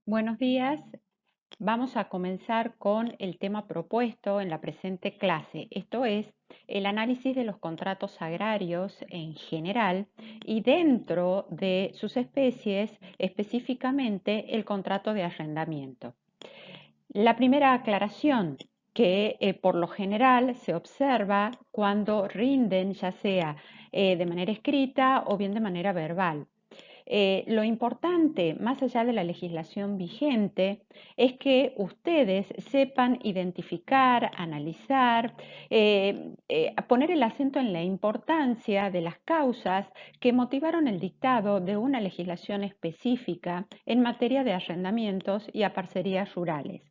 Buenos días. Vamos a comenzar con el tema propuesto en la presente clase, esto es el análisis de los contratos agrarios en general y dentro de sus especies, específicamente el contrato de arrendamiento. La primera aclaración que por lo general se observa cuando rinden ya sea de manera escrita o bien de manera verbal. Lo importante, más allá de la legislación vigente, es que ustedes sepan identificar, analizar, poner el acento en la importancia de las causas que motivaron el dictado de una legislación específica en materia de arrendamientos y aparcerías rurales.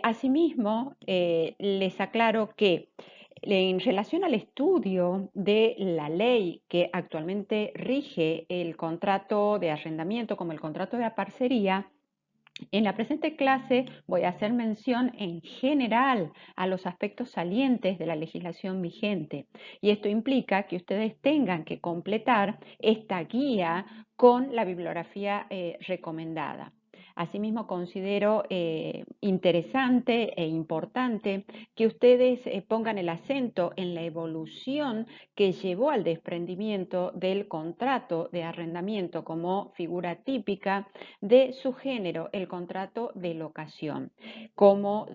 Asimismo, les aclaro que en relación al estudio de la ley que actualmente rige el contrato de arrendamiento como el contrato de aparcería, en la presente clase voy a hacer mención en general a los aspectos salientes de la legislación vigente y esto implica que ustedes tengan que completar esta guía con la bibliografía recomendada. Asimismo, considero interesante e importante que ustedes pongan el acento en la evolución que llevó al desprendimiento del contrato de arrendamiento como figura típica de su género, el contrato de locación, cómo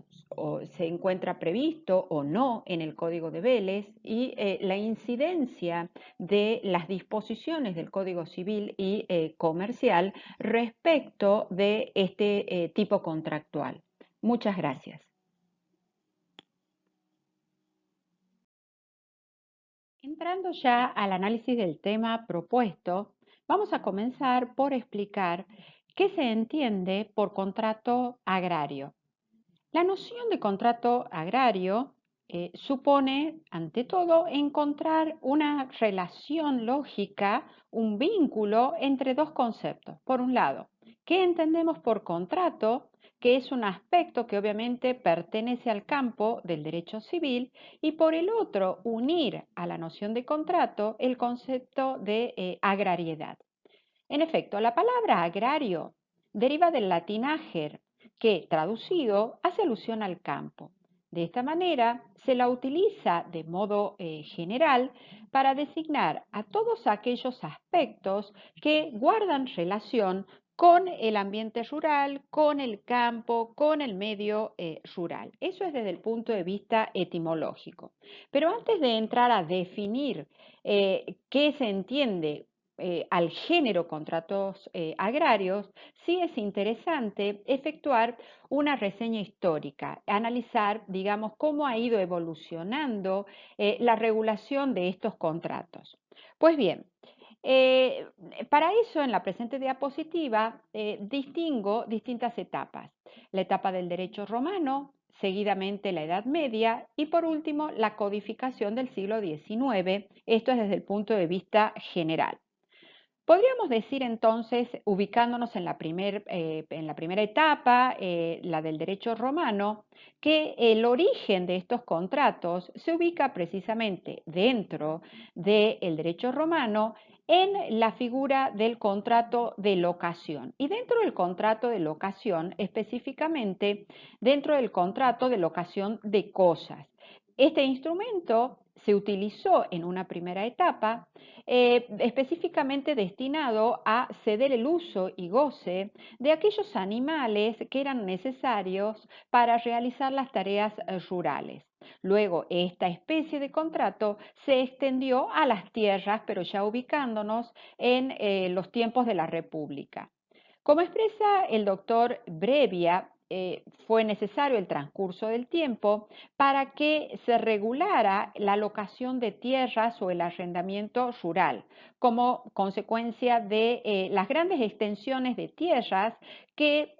se encuentra previsto o no en el Código de Vélez y la incidencia de las disposiciones del Código Civil y Comercial respecto de este tipo contractual. Muchas gracias. Entrando ya al análisis del tema propuesto, vamos a comenzar por explicar qué se entiende por contrato agrario. La noción de contrato agrario supone, ante todo, encontrar una relación lógica, un vínculo entre dos conceptos. Por un lado, ¿qué entendemos por contrato? Que es un aspecto que obviamente pertenece al campo del derecho civil, y por el otro, unir a la noción de contrato el concepto de agrariedad. En efecto, la palabra agrario deriva del latín ager, que traducido hace alusión al campo. De esta manera, se la utiliza de modo general para designar a todos aquellos aspectos que guardan relación con el ambiente rural, con el campo, con el medio rural. Eso es desde el punto de vista etimológico. Pero antes de entrar a definir qué se entiende al género contratos agrarios, sí es interesante efectuar una reseña histórica, analizar, digamos, cómo ha ido evolucionando la regulación de estos contratos. Pues bien, eh, para eso en la presente diapositiva distingo distintas etapas. La etapa del derecho romano, seguidamente la Edad Media y por último la codificación del siglo XIX. Esto es desde el punto de vista general. Podríamos decir entonces, ubicándonos en en la primera etapa, la del derecho romano, que el origen de estos contratos se ubica precisamente dentro del derecho romano en la figura del contrato de locación. Y dentro del contrato de locación, específicamente dentro del contrato de locación de cosas. Este instrumento se utilizó en una primera etapa específicamente destinado a ceder el uso y goce de aquellos animales que eran necesarios para realizar las tareas rurales. Luego, esta especie de contrato se extendió a las tierras, pero ya ubicándonos en los tiempos de la República. Como expresa el doctor Brevia, fue necesario el transcurso del tiempo para que se regulara la locación de tierras o el arrendamiento rural, como consecuencia de las grandes extensiones de tierras que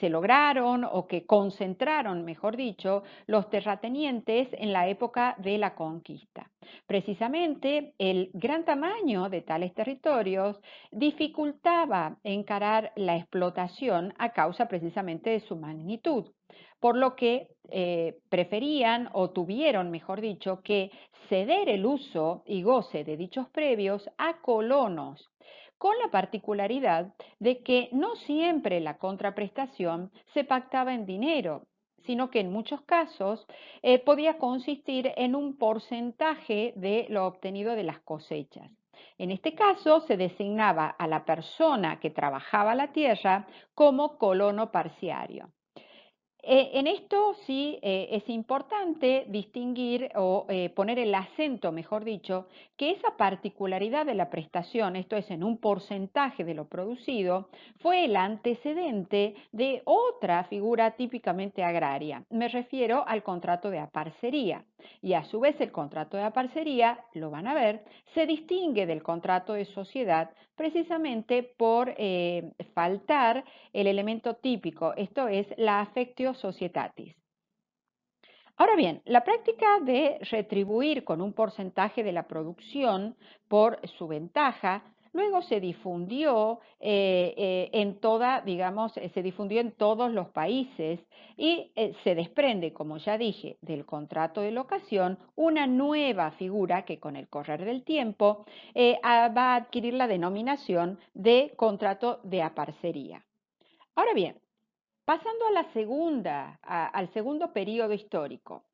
se lograron o que concentraron, mejor dicho, los terratenientes en la época de la conquista. Precisamente el gran tamaño de tales territorios dificultaba encarar la explotación a causa precisamente de su magnitud, por lo que preferían o tuvieron, mejor dicho, que ceder el uso y goce de dichos previos a colonos, con la particularidad de que no siempre la contraprestación se pactaba en dinero, sino que en muchos casos podía consistir en un porcentaje de lo obtenido de las cosechas. En este caso, se designaba a la persona que trabajaba la tierra como colono parciario. En esto sí es importante distinguir o poner el acento, mejor dicho, que esa particularidad de la prestación, esto es en un porcentaje de lo producido, fue el antecedente de otra figura típicamente agraria. Me refiero al contrato de aparcería. Y a su vez el contrato de aparcería, lo van a ver, se distingue del contrato de sociedad precisamente por faltar el elemento típico, esto es la affectio societatis. Ahora bien, la práctica de retribuir con un porcentaje de la producción por su ventaja luego se difundió se difundió en todos los países y se desprende, como ya dije, del contrato de locación una nueva figura que con el correr del tiempo va a adquirir la denominación de contrato de aparcería. Ahora bien, pasando a al segundo periodo histórico,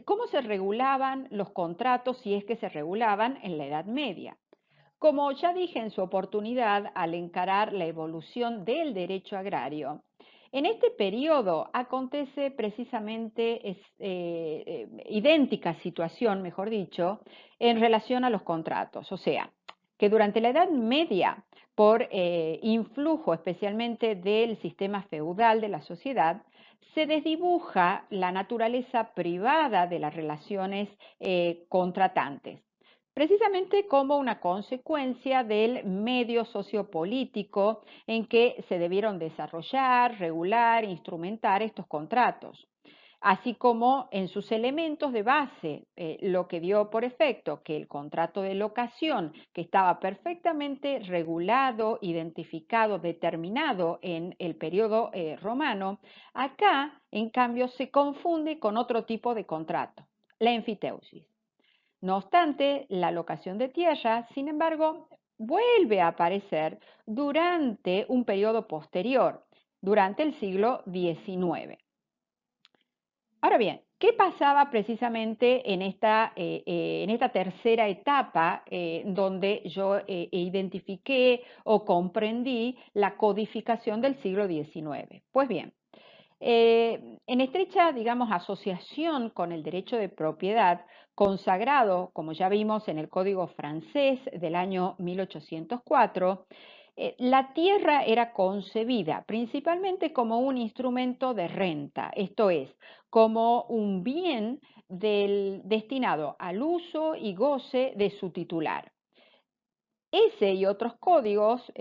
¿cómo se regulaban los contratos si es que se regulaban en la Edad Media? Como ya dije en su oportunidad al encarar la evolución del derecho agrario, en este periodo acontece precisamente idéntica situación, mejor dicho, en relación a los contratos. O sea, que durante la Edad Media, por influjo especialmente del sistema feudal de la sociedad, se desdibuja la naturaleza privada de las relaciones contratantes precisamente como una consecuencia del medio sociopolítico en que se debieron desarrollar, regular, instrumentar estos contratos, así como en sus elementos de base, lo que dio por efecto que el contrato de locación, que estaba perfectamente regulado, identificado, determinado en el periodo romano, acá, en cambio, se confunde con otro tipo de contrato, la enfiteusis. No obstante, la locación de tierra, sin embargo, vuelve a aparecer durante un periodo posterior, durante el siglo XIX. Ahora bien, ¿qué pasaba precisamente en esta tercera etapa donde yo identifiqué o comprendí la codificación del siglo XIX? Pues bien, en estrecha, digamos, asociación con el derecho de propiedad, consagrado, como ya vimos en el Código francés del año 1804, la tierra era concebida principalmente como un instrumento de renta, esto es, como un bien destinado al uso y goce de su titular. Ese y otros códigos,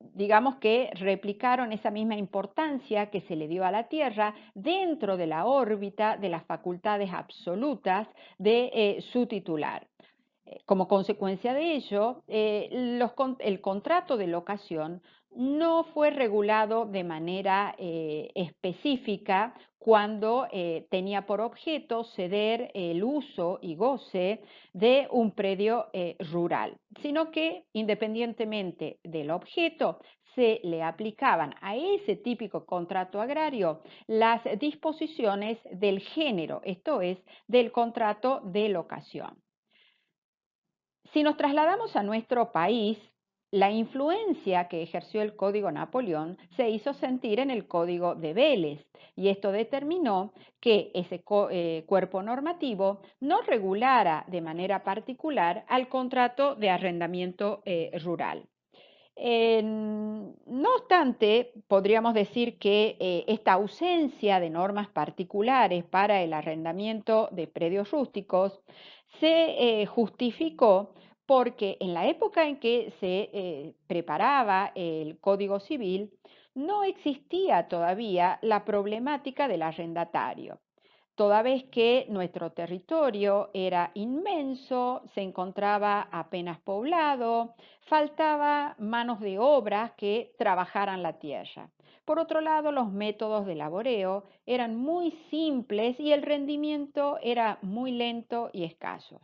digamos que replicaron esa misma importancia que se le dio a la Tierra dentro de la órbita de las facultades absolutas de su titular. Como consecuencia de ello, el contrato de locación no fue regulado de manera específica cuando tenía por objeto ceder el uso y goce de un predio rural, sino que independientemente del objeto, se le aplicaban a ese típico contrato agrario las disposiciones del género, esto es, del contrato de locación. Si nos trasladamos a nuestro país, la influencia que ejerció el Código Napoleón se hizo sentir en el Código de Vélez y esto determinó que ese cuerpo normativo no regulara de manera particular al contrato de arrendamiento rural. No obstante, podríamos decir que esta ausencia de normas particulares para el arrendamiento de predios rústicos se justificó porque en la época en que se preparaba el Código Civil no existía todavía la problemática del arrendatario toda vez que nuestro territorio era inmenso, se encontraba apenas poblado, faltaba manos de obra que trabajaran la tierra. Por otro lado, los métodos de laboreo eran muy simples y el rendimiento era muy lento y escaso.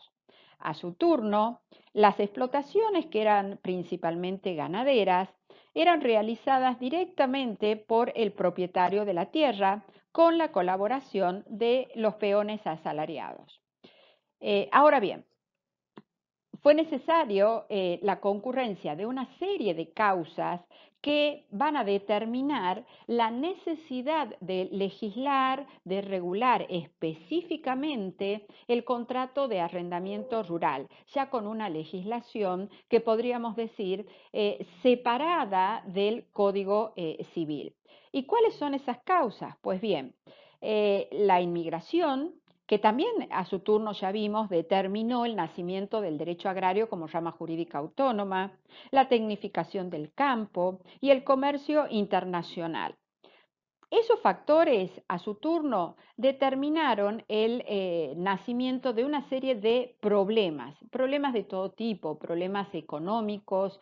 A su turno, las explotaciones, que eran principalmente ganaderas, eran realizadas directamente por el propietario de la tierra con la colaboración de los peones asalariados. Ahora bien, fue necesario la concurrencia de una serie de causas que van a determinar la necesidad de legislar, de regular específicamente el contrato de arrendamiento rural, ya con una legislación que podríamos decir separada del Código Civil. ¿Y cuáles son esas causas? Pues bien, la inmigración, que también a su turno ya vimos determinó el nacimiento del derecho agrario como rama jurídica autónoma, la tecnificación del campo y el comercio internacional. Esos factores, a su turno, determinaron el nacimiento de una serie de problemas de todo tipo, problemas económicos,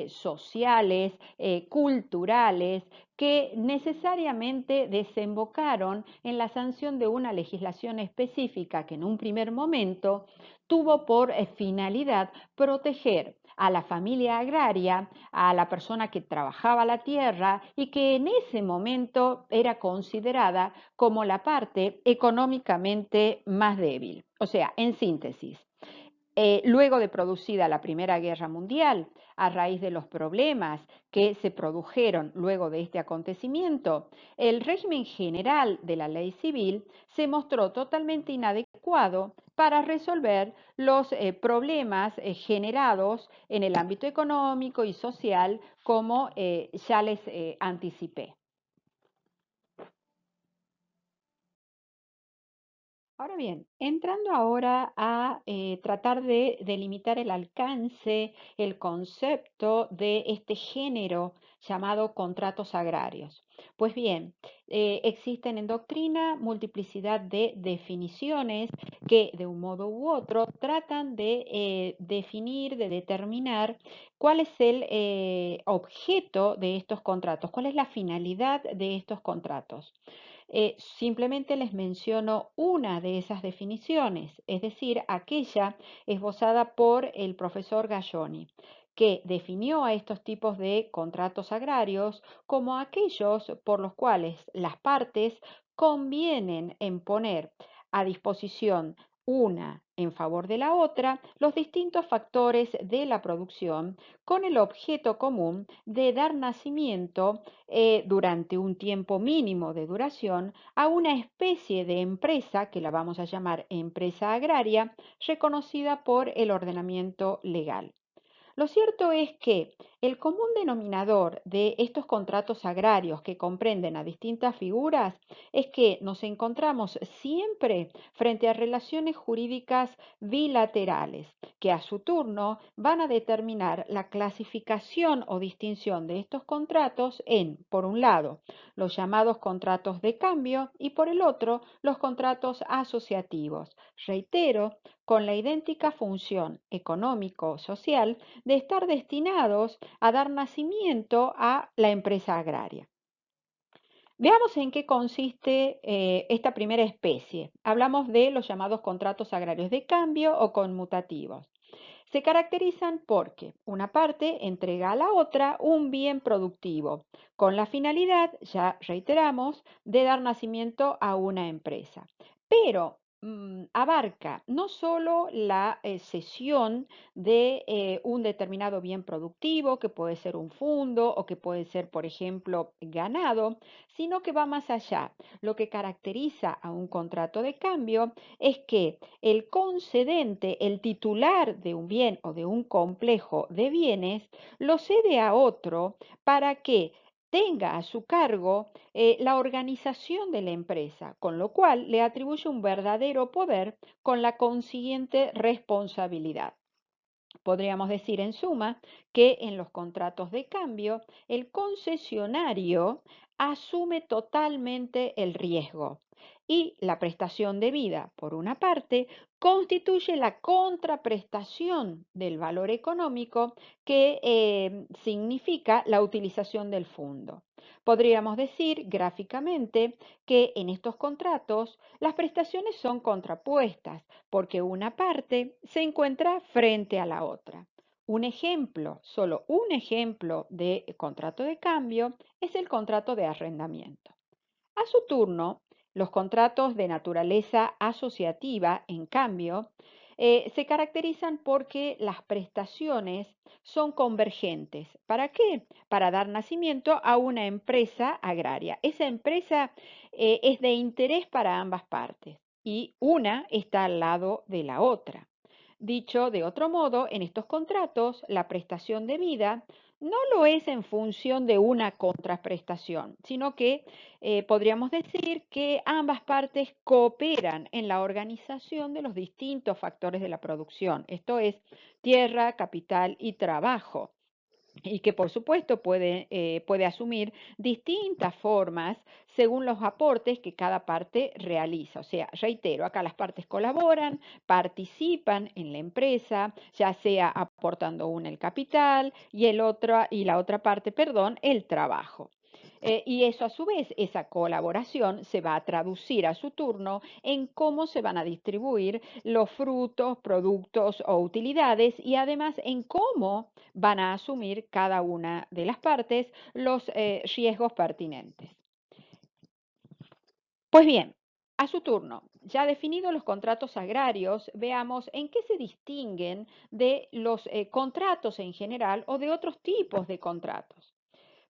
sociales, culturales, que necesariamente desembocaron en la sanción de una legislación específica que en un primer momento tuvo por finalidad proteger a la familia agraria, a la persona que trabajaba la tierra y que en ese momento era considerada como la parte económicamente más débil. O sea, en síntesis, luego de producida la Primera Guerra Mundial, a raíz de los problemas que se produjeron luego de este acontecimiento, el régimen general de la ley civil se mostró totalmente inadecuado para resolver los problemas generados en el ámbito económico y social, como ya les anticipé. Ahora bien, entrando ahora a tratar de delimitar el alcance, el concepto de este género llamado contratos agrarios. Pues bien, existen en doctrina multiplicidad de definiciones que de un modo u otro tratan de definir, de determinar cuál es el objeto de estos contratos, cuál es la finalidad de estos contratos. Simplemente les menciono una de esas definiciones, es decir, aquella esbozada por el profesor Galloni, que definió a estos tipos de contratos agrarios como aquellos por los cuales las partes convienen en poner a disposición una en favor de la otra los distintos factores de la producción con el objeto común de dar nacimiento durante un tiempo mínimo de duración a una especie de empresa, que la vamos a llamar empresa agraria, reconocida por el ordenamiento legal. Lo cierto es que el común denominador de estos contratos agrarios que comprenden a distintas figuras es que nos encontramos siempre frente a relaciones jurídicas bilaterales, que a su turno van a determinar la clasificación o distinción de estos contratos en, por un lado, los llamados contratos de cambio y por el otro, los contratos asociativos. Reitero, con la idéntica función económico-social de estar destinados a dar nacimiento a la empresa agraria. Veamos en qué consiste esta primera especie. Hablamos de los llamados contratos agrarios de cambio o conmutativos. Se caracterizan porque una parte entrega a la otra un bien productivo, con la finalidad, ya reiteramos, de dar nacimiento a una empresa. Pero abarca no solo la cesión de un determinado bien productivo, que puede ser un fondo o que puede ser, por ejemplo, ganado, sino que va más allá. Lo que caracteriza a un contrato de cambio es que el concedente, el titular de un bien o de un complejo de bienes, lo cede a otro para que tenga a su cargo la organización de la empresa, con lo cual le atribuye un verdadero poder con la consiguiente responsabilidad. Podríamos decir en suma que en los contratos de cambio el concesionario asume totalmente el riesgo. y la prestación debida, por una parte, constituye la contraprestación del valor económico que significa la utilización del fondo. Podríamos decir gráficamente que en estos contratos las prestaciones son contrapuestas porque una parte se encuentra frente a la otra. Un ejemplo, solo un ejemplo de contrato de cambio es el contrato de arrendamiento. A su turno, los contratos de naturaleza asociativa, en cambio, se caracterizan porque las prestaciones son convergentes. ¿Para qué? Para dar nacimiento a una empresa agraria. Esa empresa es de interés para ambas partes y una está al lado de la otra. Dicho de otro modo, en estos contratos, la prestación debida no lo es en función de una contraprestación, sino que podríamos decir que ambas partes cooperan en la organización de los distintos factores de la producción, esto es, tierra, capital y trabajo, y que por supuesto puede asumir distintas formas según los aportes que cada parte realiza. O sea, reitero, acá las partes colaboran, participan en la empresa, ya sea aportando una el capital y la otra parte, perdón, el trabajo. Y eso a su vez, esa colaboración se va a traducir a su turno en cómo se van a distribuir los frutos, productos o utilidades y además en cómo van a asumir cada una de las partes los riesgos pertinentes. Pues bien, a su turno, ya definidos los contratos agrarios, veamos en qué se distinguen de los contratos en general o de otros tipos de contratos.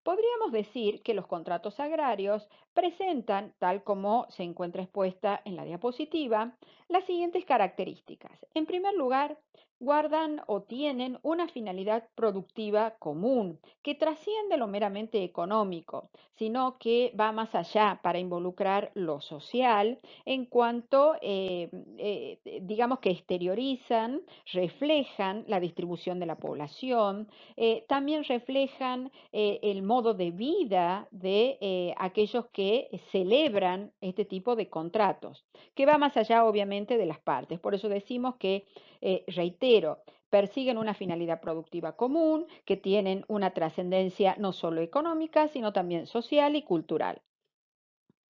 Podríamos decir que los contratos agrarios presentan, tal como se encuentra expuesta en la diapositiva, las siguientes características. En primer lugar, guardan o tienen una finalidad productiva común que trasciende lo meramente económico, sino que va más allá para involucrar lo social en cuanto, digamos que exteriorizan, reflejan la distribución de la población, también reflejan el modo de vida de aquellos que celebran este tipo de contratos, que va más allá obviamente de las partes. Por eso decimos que, reitero, persiguen una finalidad productiva común, que tienen una trascendencia no solo económica, sino también social y cultural.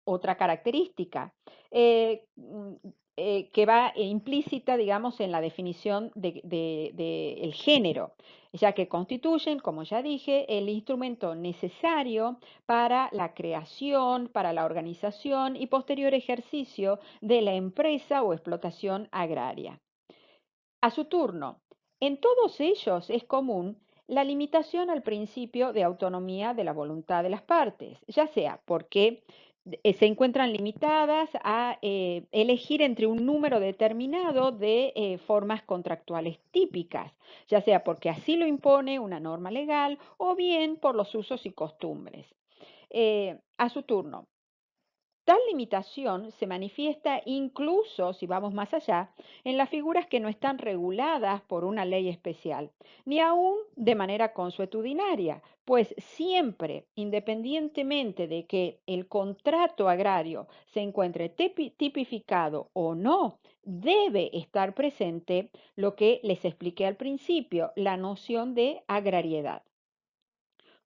Otra característica que va implícita, digamos, en la definición del género, ya que constituyen, como ya dije, el instrumento necesario para la creación, para la organización y posterior ejercicio de la empresa o explotación agraria. A su turno, en todos ellos es común la limitación al principio de autonomía de la voluntad de las partes, ya sea porque se encuentran limitadas a elegir entre un número determinado de formas contractuales típicas, ya sea porque así lo impone una norma legal o bien por los usos y costumbres. A su turno, tal limitación se manifiesta incluso, si vamos más allá, en las figuras que no están reguladas por una ley especial, ni aún de manera consuetudinaria, pues siempre, independientemente de que el contrato agrario se encuentre tipificado o no, debe estar presente lo que les expliqué al principio, la noción de agrariedad.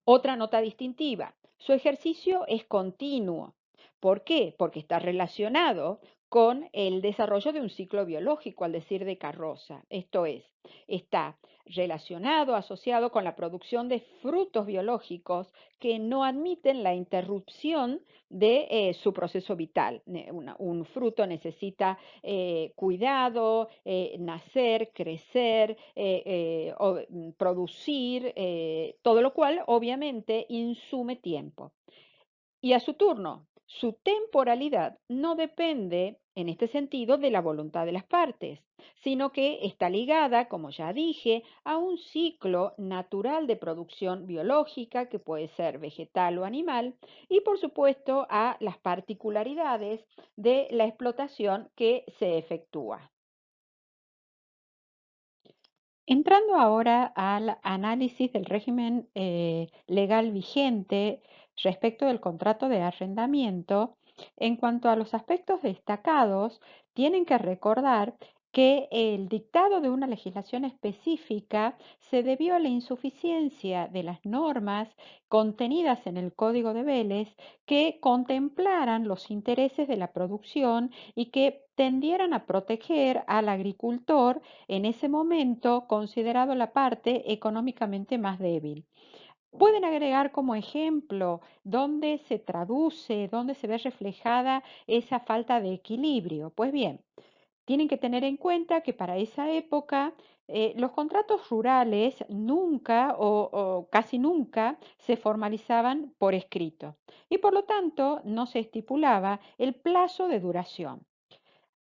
Otra nota distintiva, su ejercicio es continuo. ¿Por qué? Porque está relacionado con el desarrollo de un ciclo biológico, al decir de carroza. Esto es, está relacionado, asociado con la producción de frutos biológicos que no admiten la interrupción de su proceso vital. Un fruto necesita cuidado, nacer, crecer, producir, todo lo cual obviamente insume tiempo. Y a su turno, su temporalidad no depende, en este sentido, de la voluntad de las partes, sino que está ligada, como ya dije, a un ciclo natural de producción biológica, que puede ser vegetal o animal, y por supuesto a las particularidades de la explotación que se efectúa. Entrando ahora al análisis del régimen legal vigente respecto del contrato de arrendamiento, En cuanto a los aspectos destacados, tienen que recordar que el dictado de una legislación específica se debió a la insuficiencia de las normas contenidas en el Código de Vélez que contemplaran los intereses de la producción y que tendieran a proteger al agricultor en ese momento considerado la parte económicamente más débil. Pueden agregar como ejemplo dónde se traduce, dónde se ve reflejada esa falta de equilibrio. Pues bien, tienen que tener en cuenta que para esa época los contratos rurales nunca o casi nunca se formalizaban por escrito y por lo tanto no se estipulaba el plazo de duración.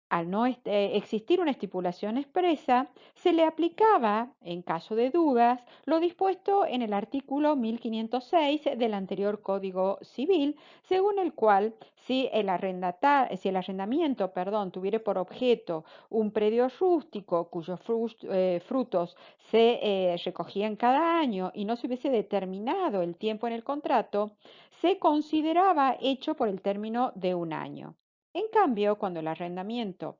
Al no existir una estipulación expresa, se le aplicaba, en caso de dudas, lo dispuesto en el artículo 1506 del anterior Código Civil, según el cual si el arrendamiento, perdón, tuviera por objeto un predio rústico cuyos frutos se recogían cada año y no se hubiese determinado el tiempo en el contrato, se consideraba hecho por el término de un año. En cambio, cuando el arrendamiento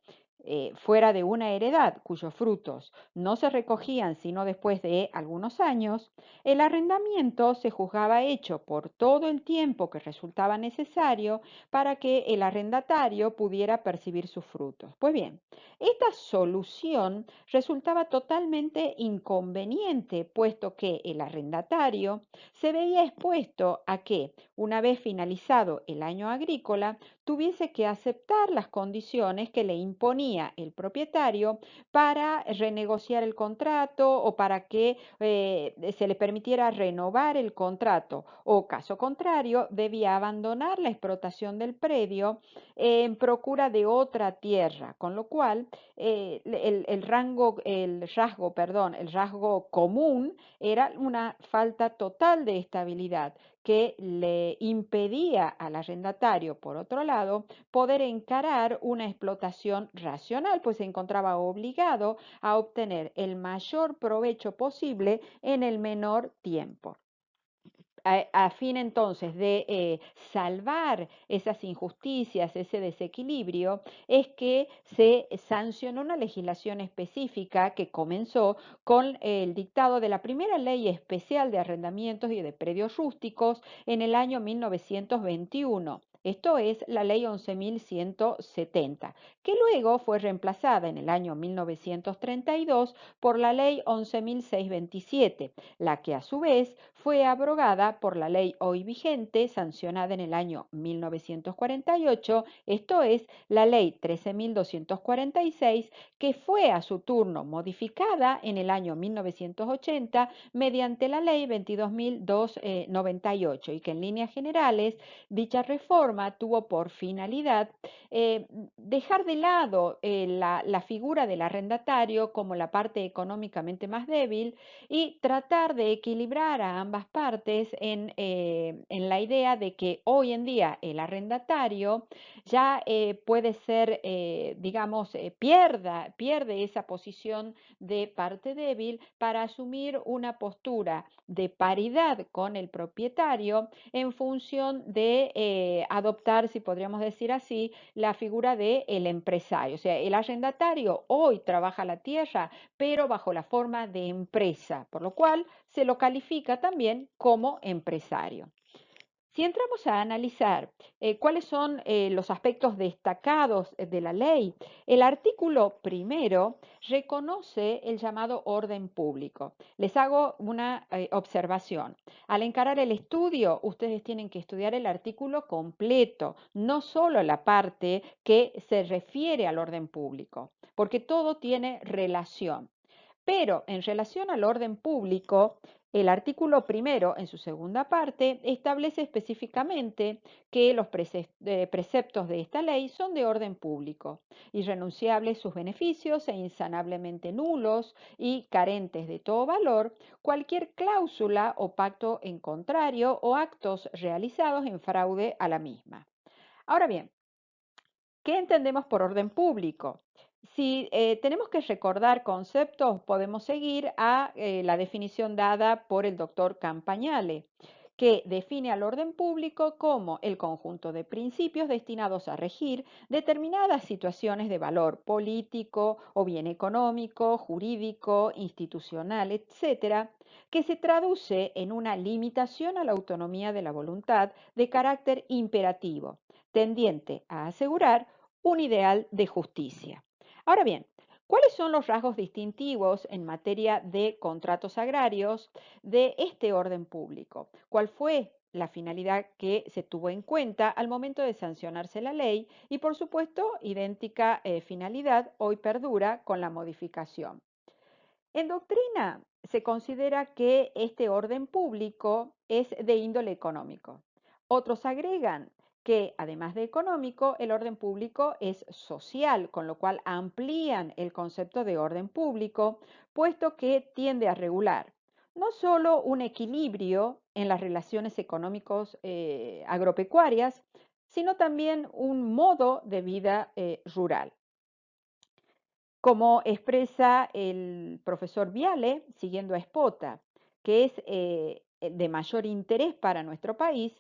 fuera de una heredad cuyos frutos no se recogían sino después de algunos años, el arrendamiento se juzgaba hecho por todo el tiempo que resultaba necesario para que el arrendatario pudiera percibir sus frutos. Pues bien, esta solución resultaba totalmente inconveniente, puesto que el arrendatario se veía expuesto a que, una vez finalizado el año agrícola, tuviese que aceptar las condiciones que le imponía el propietario para renegociar el contrato o para que se le permitiera renovar el contrato o caso contrario debía abandonar la explotación del predio en procura de otra tierra, con lo cual el rasgo común era una falta total de estabilidad que le impedía al arrendatario, por otro lado, poder encarar una explotación racional, pues se encontraba obligado a obtener el mayor provecho posible en el menor tiempo. A fin entonces de salvar esas injusticias, ese desequilibrio, es que se sancionó una legislación específica que comenzó con el dictado de la primera ley especial de arrendamientos y de predios rústicos en el año 1921. Esto es la ley 11.170, que luego fue reemplazada en el año 1932 por la ley 11.627, la que a su vez fue abrogada por la ley hoy vigente, sancionada en el año 1948, esto es la ley 13.246, que fue a su turno modificada en el año 1980 mediante la ley 22.298 y que en líneas generales dicha reforma tuvo por finalidad dejar de lado la figura del arrendatario como la parte económicamente más débil y tratar de equilibrar a ambas partes en la idea de que hoy en día el arrendatario ya puede ser, digamos, pierde esa posición de parte débil para asumir una postura de paridad con el propietario en función de adoptar, si podríamos decir así, la figura del empresario. O sea, el arrendatario hoy trabaja la tierra, pero bajo la forma de empresa, por lo cual se lo califica también como empresario. Si entramos a analizar cuáles son los aspectos destacados de la ley, el artículo primero reconoce el llamado orden público. Les hago una observación. Al encarar el estudio, ustedes tienen que estudiar el artículo completo, no solo la parte que se refiere al orden público, porque todo tiene relación. Pero en relación al orden público, el artículo primero, en su segunda parte, establece específicamente que los preceptos de esta ley son de orden público, irrenunciables sus beneficios e insanablemente nulos y carentes de todo valor cualquier cláusula o pacto en contrario o actos realizados en fraude a la misma. Ahora bien, ¿qué entendemos por orden público? Si tenemos que recordar conceptos, podemos seguir a la definición dada por el doctor Campagnale, que define al orden público como el conjunto de principios destinados a regir determinadas situaciones de valor político o bien económico, jurídico, institucional, etcétera, que se traduce en una limitación a la autonomía de la voluntad de carácter imperativo, tendiente a asegurar un ideal de justicia. Ahora bien, ¿cuáles son los rasgos distintivos en materia de contratos agrarios de este orden público? ¿Cuál fue la finalidad que se tuvo en cuenta al momento de sancionarse la ley? Y por supuesto, idéntica finalidad hoy perdura con la modificación. En doctrina se considera que este orden público es de índole económico. Otros agregan que, además de económico, el orden público es social, con lo cual amplían el concepto de orden público, puesto que tiende a regular no solo un equilibrio en las relaciones económicos agropecuarias, sino también un modo de vida rural. Como expresa el profesor Viale, siguiendo a Espota, que es de mayor interés para nuestro país,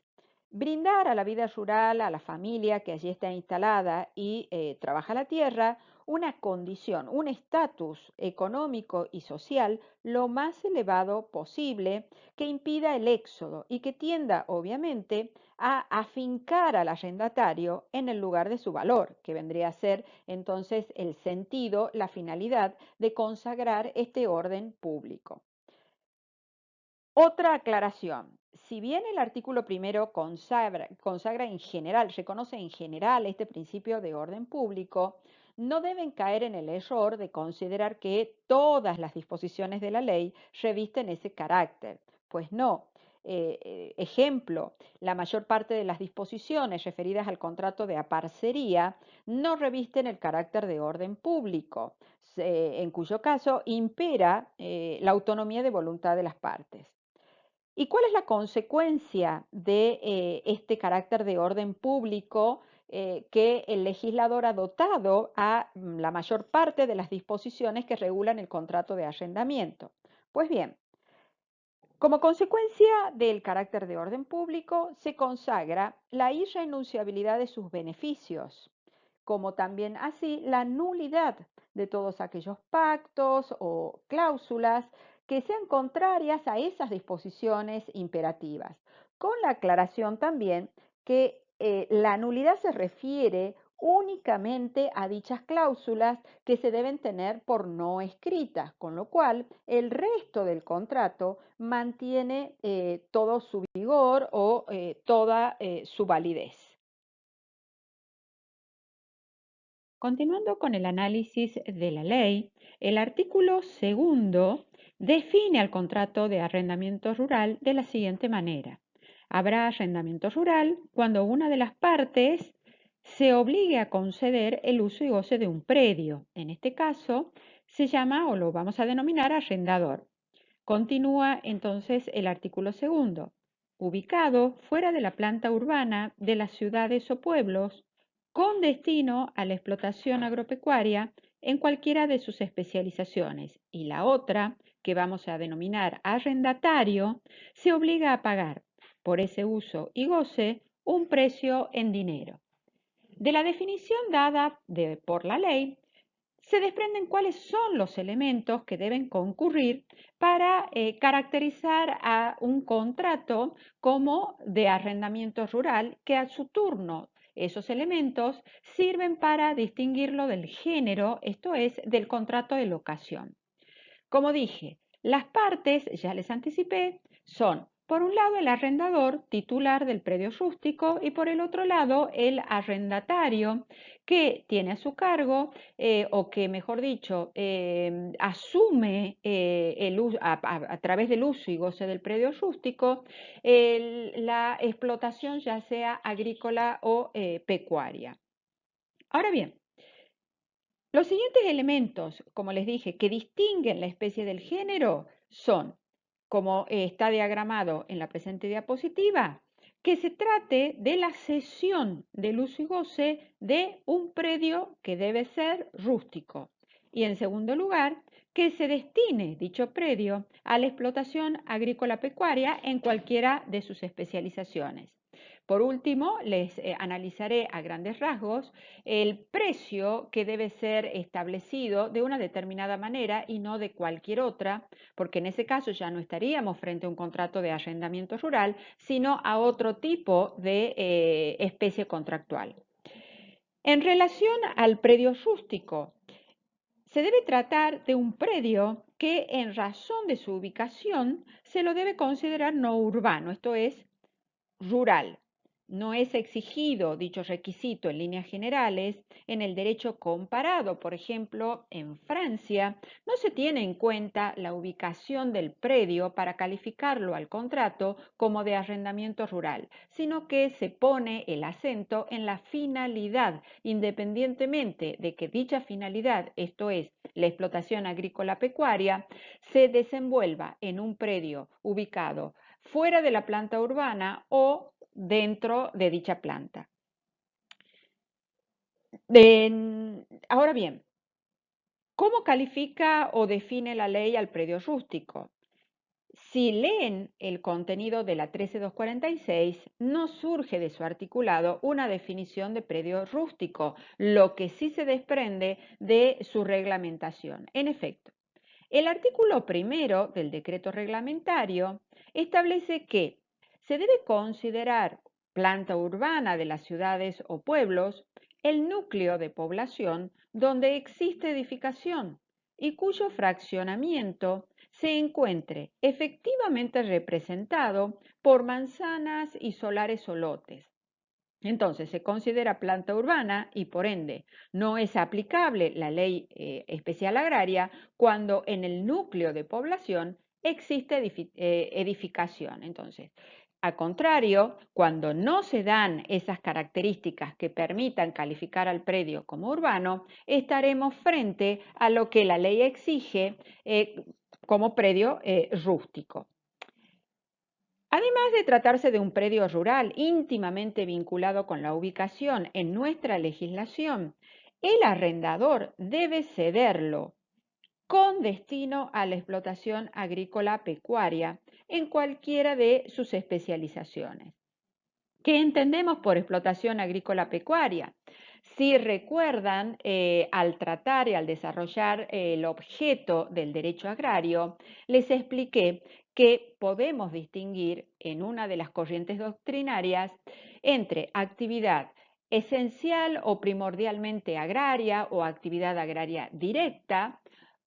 brindar a la vida rural, a la familia que allí está instalada y trabaja la tierra, una condición, un estatus económico y social lo más elevado posible que impida el éxodo y que tienda, obviamente, a afincar al arrendatario en el lugar de su valor, que vendría a ser entonces el sentido, la finalidad de consagrar este orden público. Otra aclaración. Si bien el artículo primero consagra en general, reconoce en general este principio de orden público, no deben caer en el error de considerar que todas las disposiciones de la ley revisten ese carácter. Pues no. Ejemplo, la mayor parte de las disposiciones referidas al contrato de aparcería no revisten el carácter de orden público, en cuyo caso impera la autonomía de voluntad de las partes. ¿Y cuál es la consecuencia de este carácter de orden público que el legislador ha dotado a la mayor parte de las disposiciones que regulan el contrato de arrendamiento? Pues bien, como consecuencia del carácter de orden público, se consagra la irrenunciabilidad de sus beneficios, como también así la nulidad de todos aquellos pactos o cláusulas que sean contrarias a esas disposiciones imperativas, con la aclaración también que la nulidad se refiere únicamente a dichas cláusulas que se deben tener por no escritas, con lo cual el resto del contrato mantiene todo su vigor o toda su validez. Continuando con el análisis de la ley, el artículo segundo define al contrato de arrendamiento rural de la siguiente manera. Habrá arrendamiento rural cuando una de las partes se obligue a conceder el uso y goce de un predio. En este caso, se llama o lo vamos a denominar arrendador. Continúa entonces el artículo segundo. Ubicado fuera de la planta urbana de las ciudades o pueblos, con destino a la explotación agropecuaria en cualquiera de sus especializaciones. Y la otra, que vamos a denominar arrendatario, se obliga a pagar por ese uso y goce un precio en dinero. De la definición dada por la ley, se desprenden cuáles son los elementos que deben concurrir para caracterizar a un contrato como de arrendamiento rural, que a su turno esos elementos sirven para distinguirlo del género, esto es, del contrato de locación. Como dije, las partes, ya les anticipé, son por un lado el arrendador titular del predio rústico y por el otro lado el arrendatario que tiene a su cargo o que, mejor dicho, asume a través del uso y goce del predio rústico la explotación ya sea agrícola o pecuaria. Ahora bien, los siguientes elementos, como les dije, que distinguen la especie del género son, como está diagramado en la presente diapositiva, que se trate de la cesión del uso y goce de un predio que debe ser rústico. Y en segundo lugar, que se destine dicho predio a la explotación agrícola pecuaria en cualquiera de sus especializaciones. Por último, les analizaré a grandes rasgos el precio que debe ser establecido de una determinada manera y no de cualquier otra, porque en ese caso ya no estaríamos frente a un contrato de arrendamiento rural, sino a otro tipo de especie contractual. En relación al predio rústico, se debe tratar de un predio que en razón de su ubicación se lo debe considerar no urbano, esto es rural. No es exigido dicho requisito en líneas generales en el derecho comparado. Por ejemplo, en Francia no se tiene en cuenta la ubicación del predio para calificarlo al contrato como de arrendamiento rural, sino que se pone el acento en la finalidad, independientemente de que dicha finalidad, esto es, la explotación agrícola pecuaria, se desenvuelva en un predio ubicado fuera de la planta urbana o dentro de dicha planta. Ahora bien, ¿cómo califica o define la ley al predio rústico? Si leen el contenido de la 13246, no surge de su articulado una definición de predio rústico, lo que sí se desprende de su reglamentación. En efecto, el artículo primero del decreto reglamentario establece que se debe considerar planta urbana de las ciudades o pueblos el núcleo de población donde existe edificación y cuyo fraccionamiento se encuentre efectivamente representado por manzanas y solares o lotes. Entonces, se considera planta urbana y por ende no es aplicable la ley especial agraria cuando en el núcleo de población existe edificación. Entonces, al contrario, cuando no se dan esas características que permitan calificar al predio como urbano, estaremos frente a lo que la ley exige como predio rústico. Además de tratarse de un predio rural íntimamente vinculado con la ubicación en nuestra legislación, el arrendador debe cederlo con destino a la explotación agrícola pecuaria en cualquiera de sus especializaciones. ¿Qué entendemos por explotación agrícola pecuaria? Si recuerdan, al tratar y al desarrollar el objeto del derecho agrario, les expliqué que podemos distinguir en una de las corrientes doctrinarias entre actividad esencial o primordialmente agraria o actividad agraria directa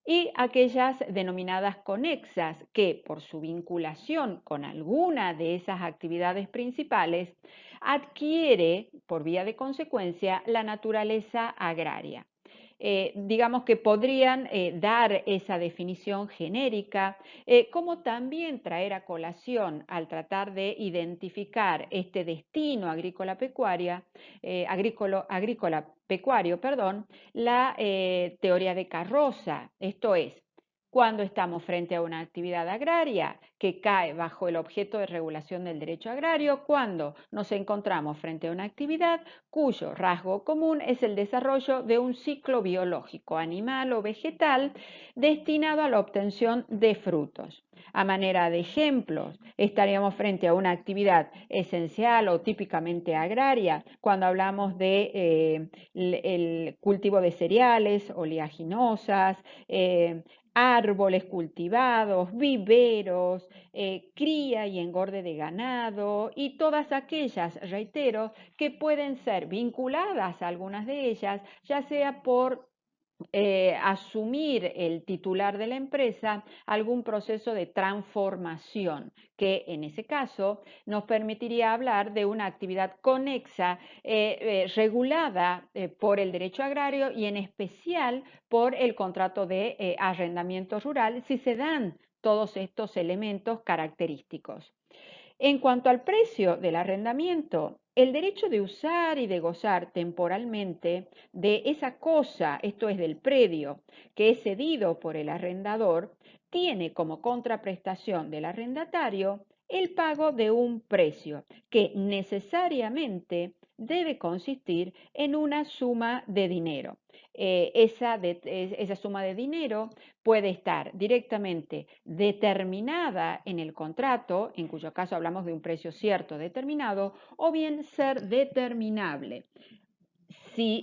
y aquellas denominadas conexas que por su vinculación con alguna de esas actividades principales adquiere por vía de consecuencia la naturaleza agraria. Digamos que podrían dar esa definición genérica, como también traer a colación al tratar de identificar este destino agrícola pecuario, perdón, la teoría de Carroza, esto es, cuando estamos frente a una actividad agraria que cae bajo el objeto de regulación del derecho agrario, cuando nos encontramos frente a una actividad cuyo rasgo común es el desarrollo de un ciclo biológico, animal o vegetal, destinado a la obtención de frutos. A manera de ejemplos, estaríamos frente a una actividad esencial o típicamente agraria cuando hablamos de el cultivo de cereales, oleaginosas, árboles cultivados, viveros, cría y engorde de ganado y todas aquellas, reitero, que pueden ser vinculadas a algunas de ellas, ya sea por asumir el titular de la empresa algún proceso de transformación, que en ese caso nos permitiría hablar de una actividad conexa regulada por el derecho agrario y en especial por el contrato de arrendamiento rural si se dan todos estos elementos característicos. En cuanto al precio del arrendamiento, el derecho de usar y de gozar temporalmente de esa cosa, esto es del predio, que es cedido por el arrendador, tiene como contraprestación del arrendatario el pago de un precio que necesariamente debe consistir en una suma de dinero. esa suma de dinero puede estar directamente determinada en el contrato, en cuyo caso hablamos de un precio cierto determinado, o bien ser determinable. Si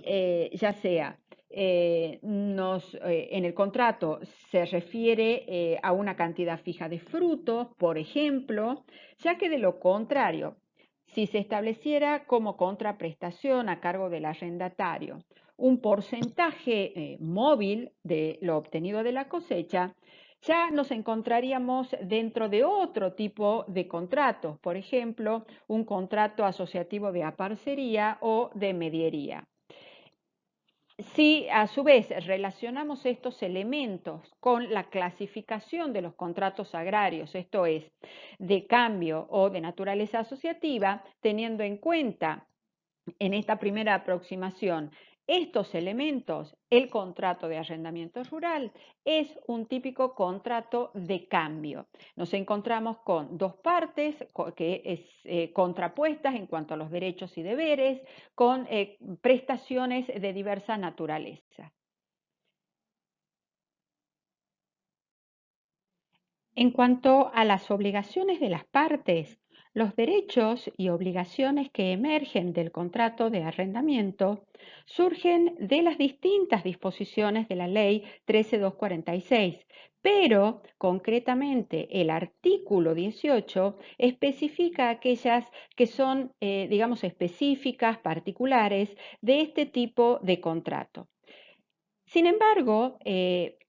ya sea en el contrato se refiere a una cantidad fija de frutos, por ejemplo, ya que de lo contrario, si se estableciera como contraprestación a cargo del arrendatario un porcentaje móvil de lo obtenido de la cosecha, ya nos encontraríamos dentro de otro tipo de contratos, por ejemplo, un contrato asociativo de aparcería o de mediería. Si a su vez relacionamos estos elementos con la clasificación de los contratos agrarios, esto es, de cambio o de naturaleza asociativa, teniendo en cuenta en esta primera aproximación estos elementos, el contrato de arrendamiento rural es un típico contrato de cambio. Nos encontramos con dos partes contrapuestas en cuanto a los derechos y deberes, con prestaciones de diversa naturaleza. En cuanto a las obligaciones de las partes, los derechos y obligaciones que emergen del contrato de arrendamiento surgen de las distintas disposiciones de la Ley 13246, pero concretamente el artículo 18 especifica aquellas que son, digamos, específicas, particulares de este tipo de contrato. Sin embargo,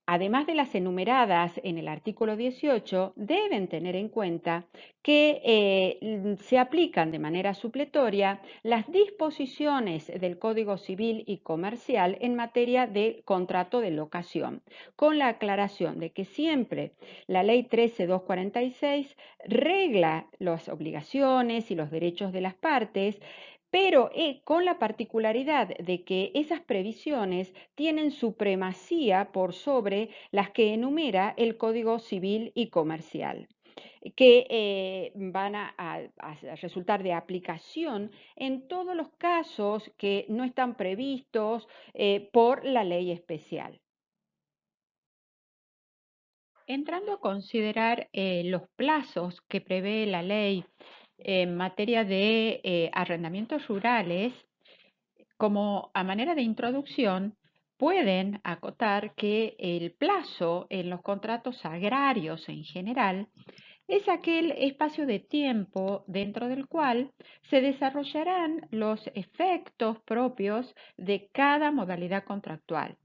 además de las enumeradas en el artículo 18, deben tener en cuenta que se aplican de manera supletoria las disposiciones del Código Civil y Comercial en materia de contrato de locación, con la aclaración de que siempre la Ley 13246 regla las obligaciones y los derechos de las partes, pero con la particularidad de que esas previsiones tienen supremacía por sobre las que enumera el Código Civil y Comercial, que van a resultar de aplicación en todos los casos que no están previstos por la ley especial. Entrando a considerar los plazos que prevé la ley en materia de arrendamientos rurales, como a manera de introducción, pueden acotar que el plazo en los contratos agrarios en general es aquel espacio de tiempo dentro del cual se desarrollarán los efectos propios de cada modalidad contractual.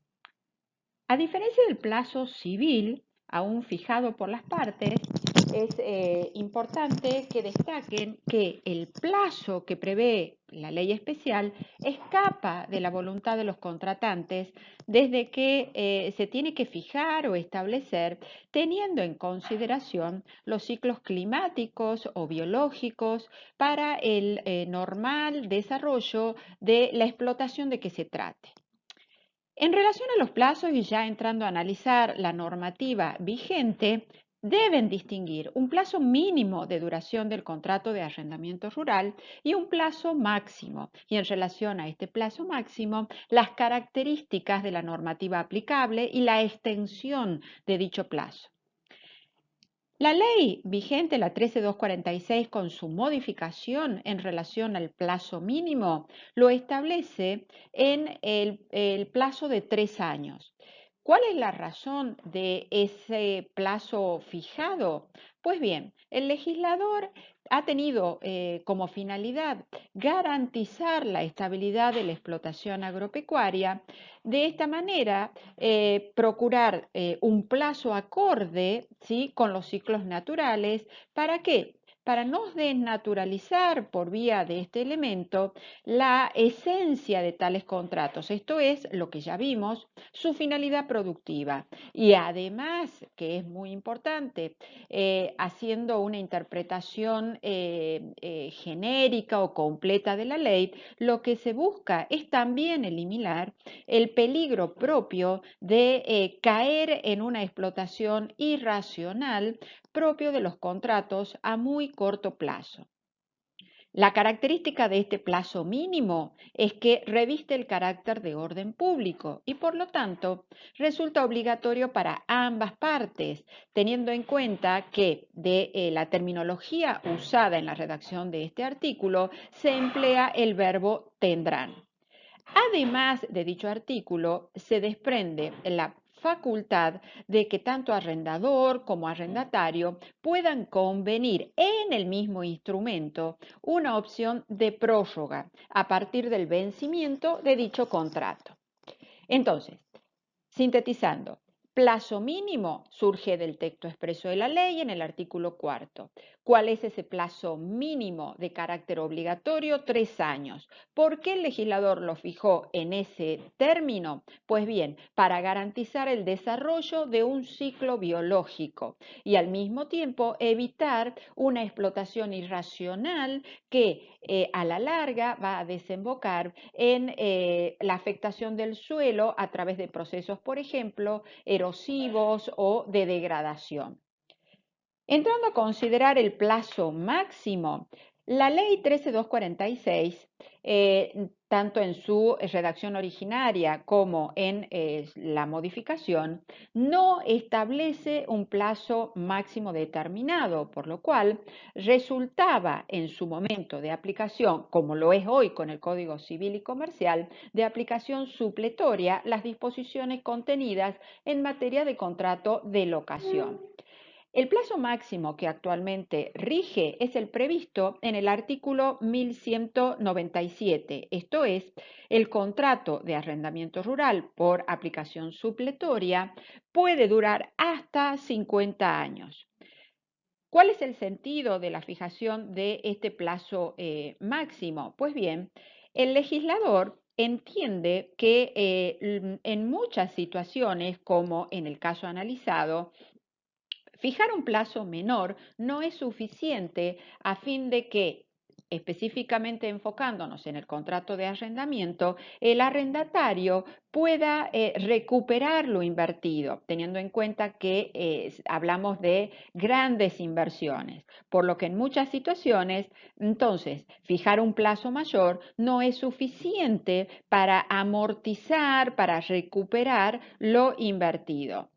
A diferencia del plazo civil, aún fijado por las partes, es importante que destaquen que el plazo que prevé la ley especial escapa de la voluntad de los contratantes desde que se tiene que fijar o establecer teniendo en consideración los ciclos climáticos o biológicos para el normal desarrollo de la explotación de que se trate. En relación a los plazos y ya entrando a analizar la normativa vigente, deben distinguir un plazo mínimo de duración del contrato de arrendamiento rural y un plazo máximo. Y en relación a este plazo máximo, las características de la normativa aplicable y la extensión de dicho plazo. La ley vigente, la 13246, con su modificación en relación al plazo mínimo, lo establece en el plazo de 3 años. ¿Cuál es la razón de ese plazo fijado? Pues bien, el legislador ha tenido como finalidad garantizar la estabilidad de la explotación agropecuaria. De esta manera, procurar un plazo acorde, ¿sí?, con los ciclos naturales. ¿Para qué? Para no desnaturalizar por vía de este elemento la esencia de tales contratos, esto es lo que ya vimos, su finalidad productiva. Y además, que es muy importante, haciendo una interpretación genérica o completa de la ley, lo que se busca es también eliminar el peligro propio de caer en una explotación irracional propio de los contratos a muy corto plazo. La característica de este plazo mínimo es que reviste el carácter de orden público y por lo tanto resulta obligatorio para ambas partes, teniendo en cuenta que de la terminología usada en la redacción de este artículo se emplea el verbo tendrán. Además de dicho artículo, se desprende la facultad de que tanto arrendador como arrendatario puedan convenir en el mismo instrumento una opción de prórroga a partir del vencimiento de dicho contrato. Entonces, sintetizando, plazo mínimo surge del texto expreso de la ley en el artículo 4. ¿Cuál es ese plazo mínimo de carácter obligatorio? 3 años. ¿Por qué el legislador lo fijó en ese término? Pues bien, para garantizar el desarrollo de un ciclo biológico y al mismo tiempo evitar una explotación irracional que a la larga va a desembocar en la afectación del suelo a través de procesos, por ejemplo, erosivos o de degradación. Entrando a considerar el plazo máximo, la ley 13246, tanto en su redacción originaria como en la modificación, no establece un plazo máximo determinado, por lo cual resultaba en su momento de aplicación, como lo es hoy con el Código Civil y Comercial, de aplicación supletoria las disposiciones contenidas en materia de contrato de locación. El plazo máximo que actualmente rige es el previsto en el artículo 1197, esto es, el contrato de arrendamiento rural por aplicación supletoria puede durar hasta 50 años. ¿Cuál es el sentido de la fijación de este plazo máximo? Pues bien, el legislador entiende que en muchas situaciones, como en el caso analizado, fijar un plazo menor no es suficiente a fin de que, específicamente enfocándonos en el contrato de arrendamiento, el arrendatario pueda recuperar lo invertido, teniendo en cuenta que hablamos de grandes inversiones, por lo que en muchas situaciones, entonces, fijar un plazo mayor no es suficiente para amortizar, para recuperar lo invertido.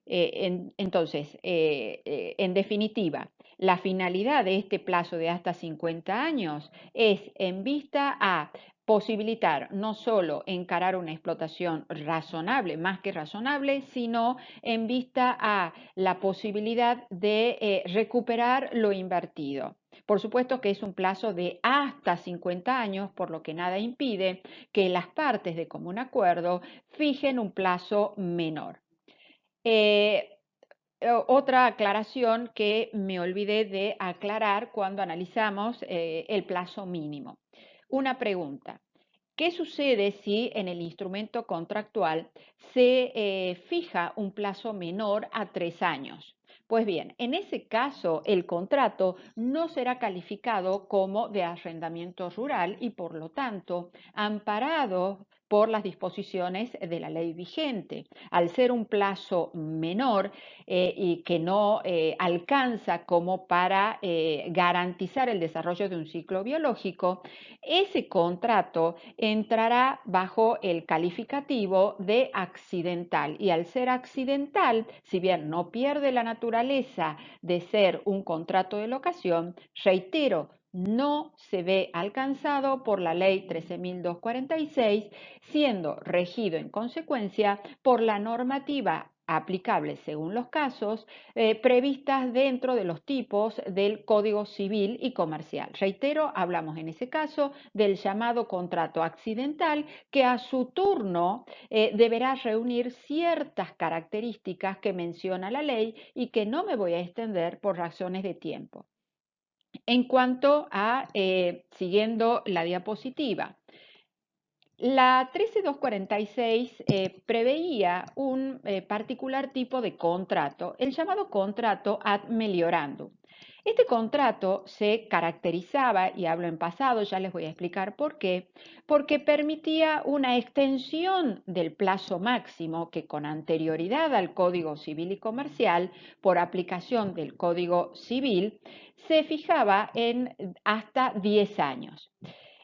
Entonces, en definitiva, la finalidad de este plazo de hasta 50 años es en vista a posibilitar no solo encarar una explotación razonable, más que razonable, sino en vista a la posibilidad de recuperar lo invertido. Por supuesto que es un plazo de hasta 50 años, por lo que nada impide que las partes de común acuerdo fijen un plazo menor. Eh, Otra aclaración que me olvidé de aclarar cuando analizamos el plazo mínimo. Una pregunta. ¿Qué sucede si en el instrumento contractual se fija un plazo menor a 3 años? Pues bien, en ese caso el contrato no será calificado como de arrendamiento rural y por lo tanto amparado por las disposiciones de la ley vigente. Al ser un plazo menor y que no alcanza como para garantizar el desarrollo de un ciclo biológico, ese contrato entrará bajo el calificativo de accidental y al ser accidental, si bien no pierde la naturaleza de ser un contrato de locación, reitero, no se ve alcanzado por la ley 13.246, siendo regido en consecuencia por la normativa aplicable según los casos previstas dentro de los tipos del Código Civil y Comercial. Reitero, hablamos en ese caso del llamado contrato accidental que a su turno deberá reunir ciertas características que menciona la ley y que no me voy a extender por razones de tiempo. En cuanto a, siguiendo la diapositiva, la 13246 preveía un particular tipo de contrato, el llamado contrato ad meliorandum. Este contrato se caracterizaba, y hablo en pasado, ya les voy a explicar por qué, porque permitía una extensión del plazo máximo que con anterioridad al Código Civil y Comercial, por aplicación del Código Civil, se fijaba en hasta 10 años.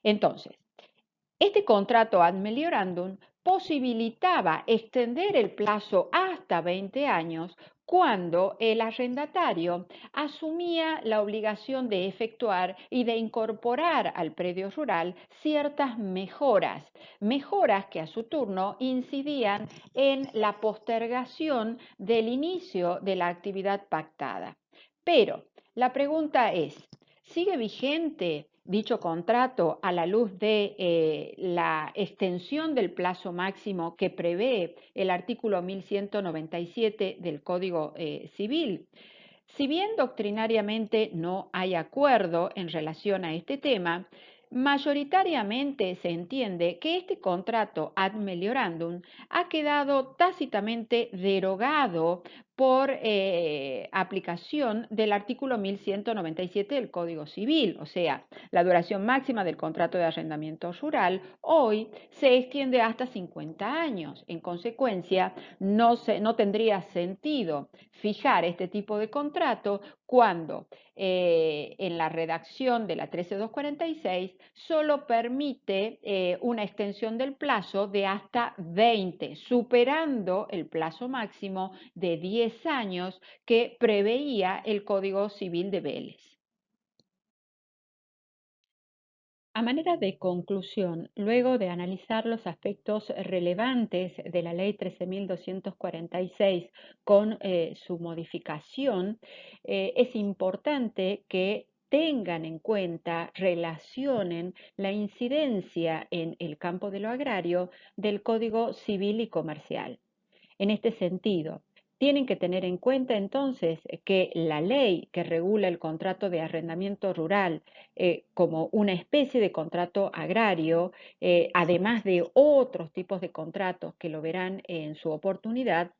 Entonces, este contrato ad meliorandum posibilitaba extender el plazo hasta 20 años cuando el arrendatario asumía la obligación de efectuar y de incorporar al predio rural ciertas mejoras, mejoras que a su turno incidían en la postergación del inicio de la actividad pactada. Pero la pregunta es, ¿sigue vigente dicho contrato a la luz de la extensión del plazo máximo que prevé el artículo 1197 del Código Civil? Si bien doctrinariamente no hay acuerdo en relación a este tema, mayoritariamente se entiende que este contrato ad meliorandum ha quedado tácitamente derogado por aplicación del artículo 1197 del Código Civil, o sea, la duración máxima del contrato de arrendamiento rural hoy se extiende hasta 50 años. En consecuencia, no tendría sentido fijar este tipo de contrato cuando en la redacción de la 13246 solo permite una extensión del plazo de hasta 20, superando el plazo máximo de 10 años que preveía el Código Civil de Vélez. A manera de conclusión, luego de analizar los aspectos relevantes de la Ley 13.246 con su modificación, es importante que tengan en cuenta, relacionen la incidencia en el campo de lo agrario del Código Civil y Comercial. En este sentido, tienen que tener en cuenta entonces que la ley que regula el contrato de arrendamiento rural como una especie de contrato agrario, además de otros tipos de contratos que lo verán en su oportunidad,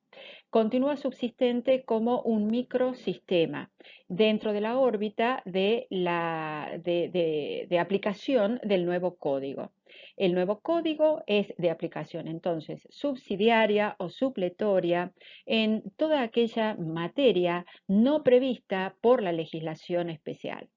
continúa subsistente como un microsistema dentro de la órbita de aplicación del nuevo código. El nuevo código es de aplicación entonces subsidiaria o supletoria en toda aquella materia no prevista por la legislación especial.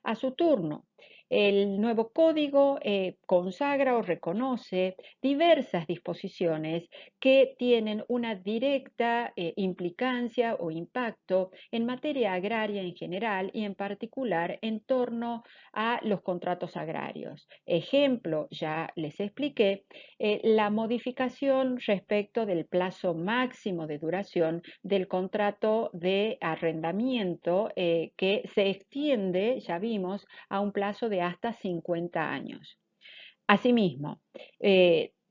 A su turno, el nuevo código consagra o reconoce diversas disposiciones que tienen una directa implicancia o impacto en materia agraria en general y en particular en torno a los contratos agrarios. Ejemplo, ya les expliqué, la modificación respecto del plazo máximo de duración del contrato de arrendamiento que se extiende, ya vimos, a un plazo de hasta 50 años. Asimismo,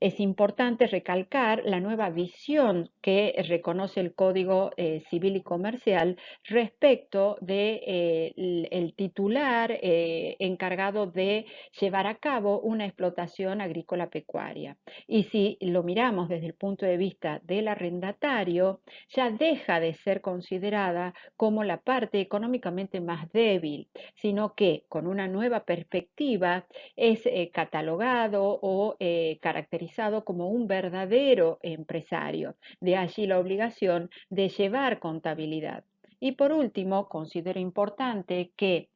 es importante recalcar la nueva visión que reconoce el Código Civil y Comercial respecto de el titular encargado de llevar a cabo una explotación agrícola pecuaria. Y si lo miramos desde el punto de vista del arrendatario, ya deja de ser considerada como la parte económicamente más débil, sino que con una nueva perspectiva es catalogado o caracterizado como un verdadero empresario. De allí la obligación de llevar contabilidad. Y por último, considero importante que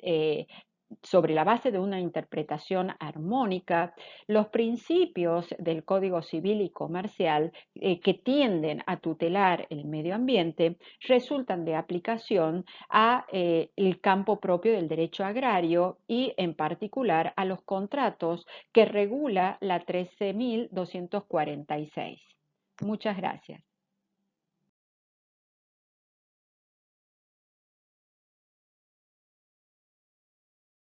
sobre la base de una interpretación armónica, los principios del Código Civil y Comercial que tienden a tutelar el medio ambiente resultan de aplicación a el campo propio del derecho agrario y en particular a los contratos que regula la 13.246. Muchas gracias.